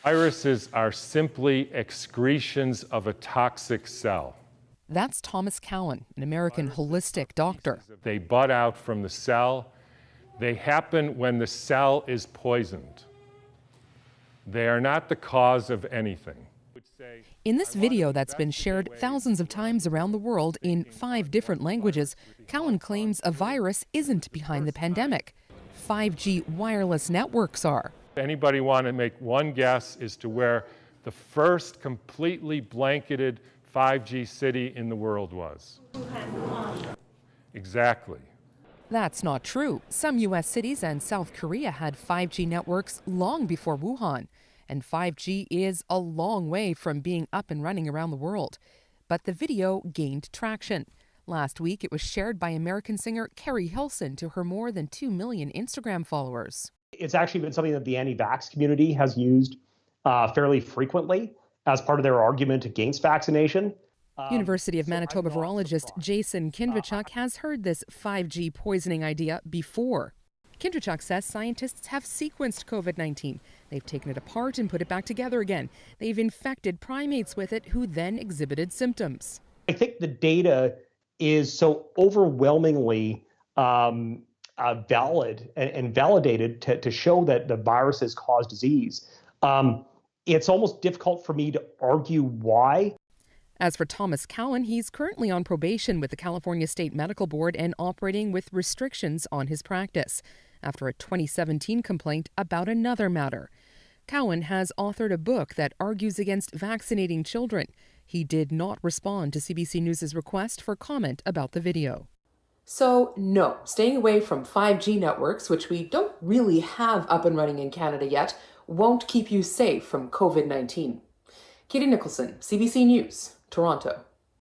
Viruses are simply excretions of a toxic cell. That's Thomas Cowan, an American holistic doctor. They bud out from the cell. They happen when the cell is poisoned. They are not the cause of anything. In this video that's been shared thousands of times around the world in 5 different languages, Cowan claims a virus isn't behind the pandemic. 5G wireless networks are. Anybody want to make one guess as to where the first completely blanketed 5G city in the world was? Wuhan. Exactly. That's not true. Some U.S. cities and South Korea had 5G networks long before Wuhan. And 5G is a long way from being up and running around the world. But the video gained traction. Last week, it was shared by American singer Carrie Hilson to her more than 2 million Instagram followers. It's actually been something that the anti-vax community has used fairly frequently as part of their argument against vaccination. University of Manitoba virologist Jason Kindrechuk has heard this 5G poisoning idea before. Kindrechuk says scientists have sequenced COVID-19. They've taken it apart and put it back together again. They've infected primates with it who then exhibited symptoms. I think the data is so overwhelmingly valid and validated to show that the viruses cause disease. It's almost difficult for me to argue why. As for Thomas Cowan, he's currently on probation with the California State Medical Board and operating with restrictions on his practice after a 2017 complaint about another matter. Cowan has authored a book that argues against vaccinating children. He did not respond to CBC News' request for comment about the video. So, no, staying away from 5G networks, which we don't really have up and running in Canada yet, won't keep you safe from COVID-19. Katie Nicholson, CBC News, Toronto.